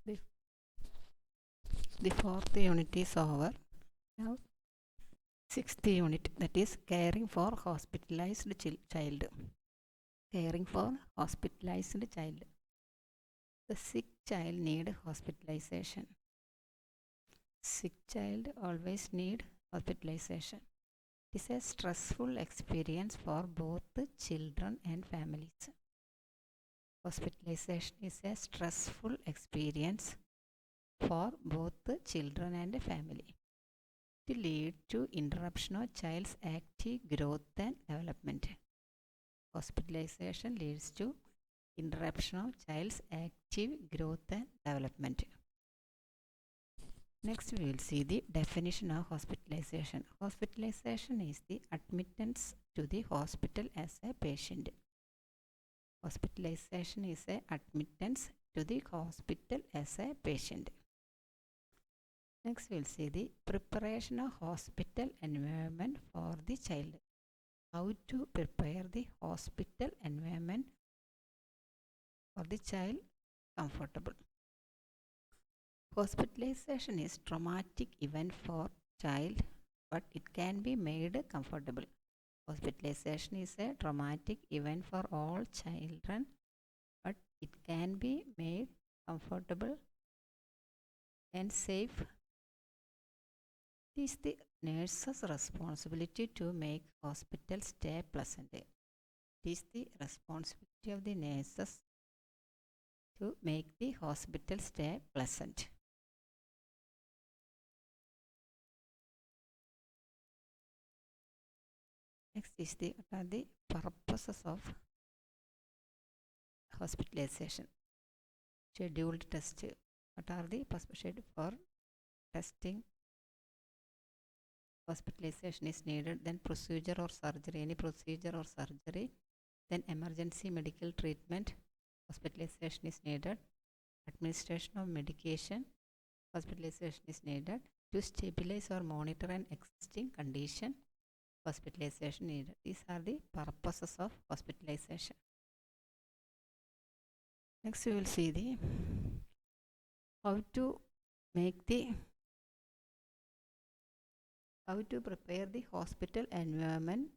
The, the fourth unit is over. Now, sixth unit, that is caring for hospitalized child. Caring for hospitalized child. The sick child need hospitalization. Sick child always need hospitalization. It is a stressful experience for both the children and families. Hospitalization is a stressful experience for both the children and the family. It leads to interruption of child's active growth and development. Hospitalization leads to interruption of child's active growth and development. Next, we will see the definition of hospitalization. Hospitalization is the admittance to the hospital as a patient. Hospitalization is a admittance to the hospital as a patient. Next, we will see the preparation of hospital environment for the child. How to prepare the hospital environment for the child comfortable. Hospitalization is traumatic event for child, but it can be made comfortable. Hospitalization is a traumatic event for all children, but it can be made comfortable and safe. It is the nurse's responsibility to make hospital stay pleasant. It is the responsibility of the nurses to make the hospital stay pleasant. Next is what are the purposes of hospitalization. Scheduled test. What are the purposes for testing? Hospitalization is needed. Then procedure or surgery. Any procedure or surgery. Then emergency medical treatment. Hospitalization is needed. Administration of medication. Hospitalization is needed. To stabilize or monitor an existing condition. Hospitalization needed. These are the purposes of hospitalization. Next, we will see the how to prepare the hospital environment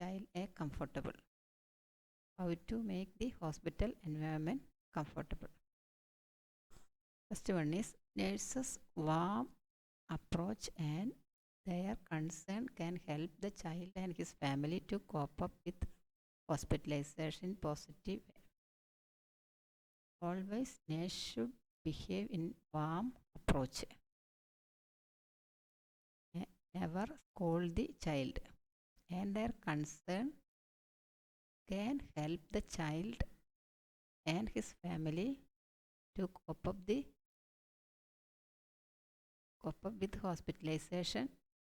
child a comfortable. How to make the hospital environment comfortable. First one is nurses' warm approach and their concern can help the child and his family to cope up with hospitalization in positive way. Always nurse should behave in warm approach. Never scold the child, and their concern can help the child and his family to cope up with hospitalization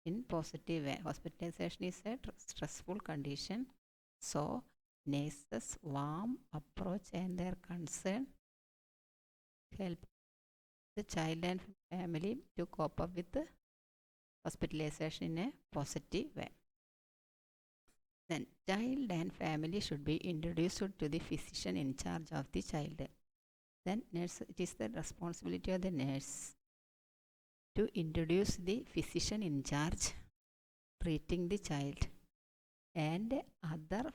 in positive way. Hospitalization is a stressful condition, so nurses' warm approach and their concern help the child and family to cope up with the hospitalization in a positive way. Then child and family should be introduced to the physician in charge of the child. Then nurse, it is the responsibility of the nurse to introduce the physician in charge treating the child and other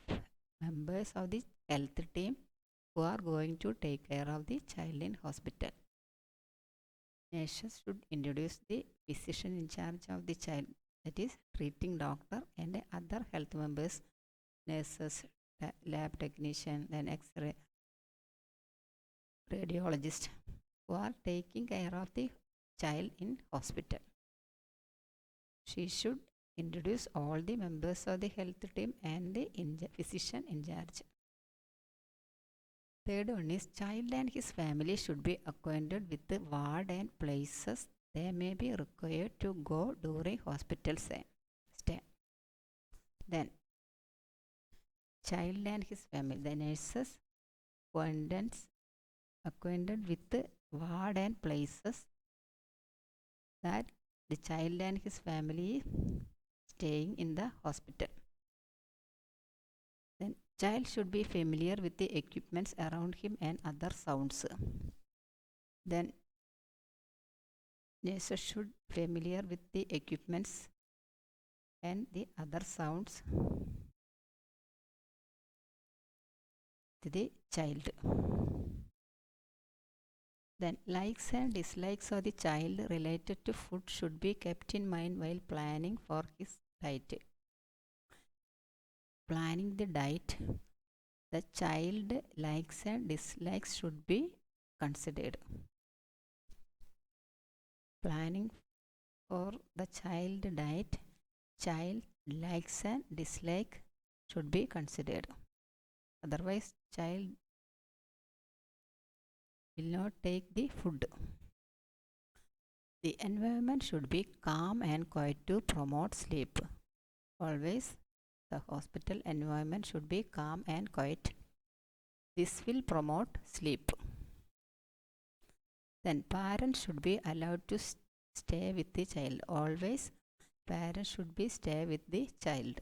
members of the health team who are going to take care of the child in hospital. Nurses should introduce the physician in charge of the child, that is treating doctor and other health members, nurses, lab technician, then x-ray radiologist who are taking care of the child in hospital. She should introduce all the members of the health team and the physician in charge. Third one is child and his family should be acquainted with the ward and places they may be required to go during hospital stay. Then child and his family, the nurses acquainted with the ward and places that the child and his family is staying in the hospital. Then child should be familiar with the equipments around him and other sounds. Then nurses should familiar with the equipments and the other sounds to the child. Then likes and dislikes of the child related to food should be kept in mind while planning for his diet. Planning the diet, the child likes and dislikes should be considered. Planning for the child diet, child likes and dislike should be considered. Otherwise, child will not take the food. The environment should be calm and quiet to promote sleep. Always the hospital environment should be calm and quiet. This will promote sleep. Then parents should be allowed to stay with the child. Always parents should be stay with the child.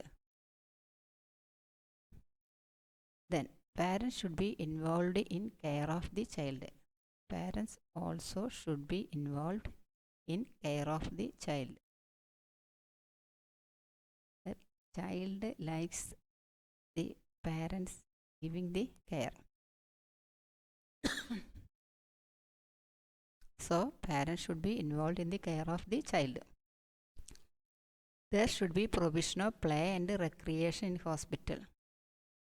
Then parents should be involved in care of the child. Parents also should be involved in care of the child. The child likes the parents giving the care. So parents should be involved in the care of the child. There should be provision of play and recreation in hospital.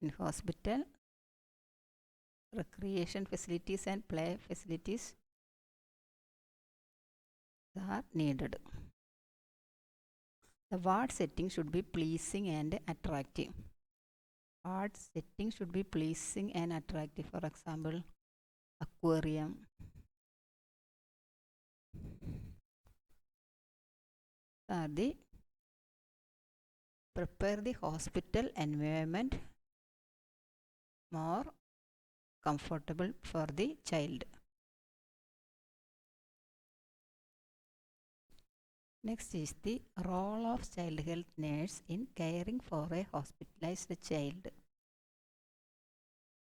In hospital, recreation facilities and play facilities are needed. The ward setting should be pleasing and attractive. Ward setting should be pleasing and attractive. For example, aquarium, are the prepare the hospital environment more comfortable for the child. Next is the role of child health nurse in caring for a hospitalized child.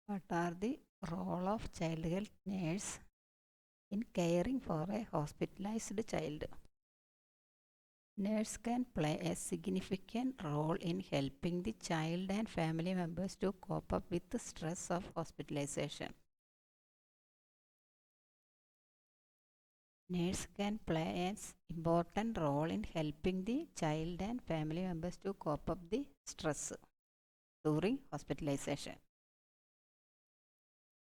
What are the role of child health nurse in caring for a hospitalized child? Nurse can play a significant role in helping the child and family members to cope up with the stress of hospitalization. Nurse can play an important role in helping the child and family members to cope up the stress during hospitalization.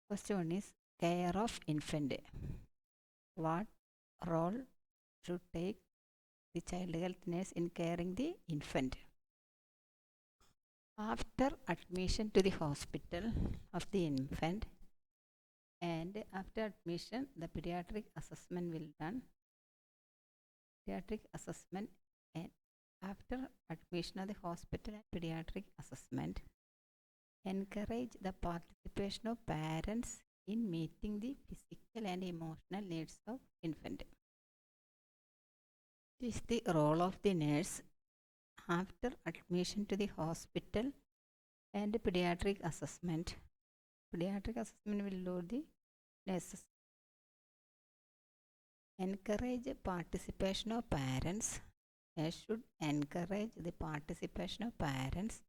First one is care of infant. What role should take the child health nurse in caring the infant? After admission to the hospital of the infant, and after admission the pediatric assessment will done. Pediatric assessment, and after admission of the hospital and pediatric assessment, encourage the participation of parents in meeting the physical and emotional needs of infant. This is the role of the nurse after admission to the hospital and pediatric assessment. Pediatric assessment will do the nurses. Encourage participation of parents. Nurse should encourage the participation of parents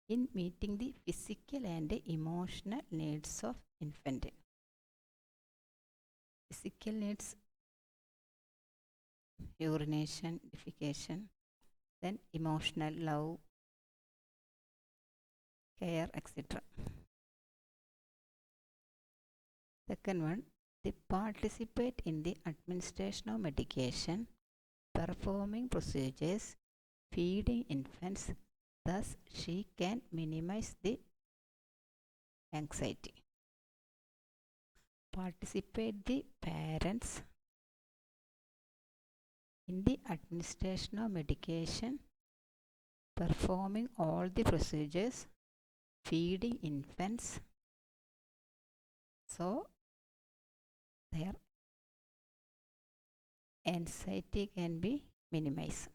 in meeting the physical and emotional needs of infant. Physical needs, urination, defecation, then emotional love, care, etc. Second one, they participate in the administration of medication, performing procedures, feeding infants. Thus, she can minimize the anxiety. Participate the parents in the administration of medication, performing all the procedures, feeding infants. So, their anxiety can be minimized.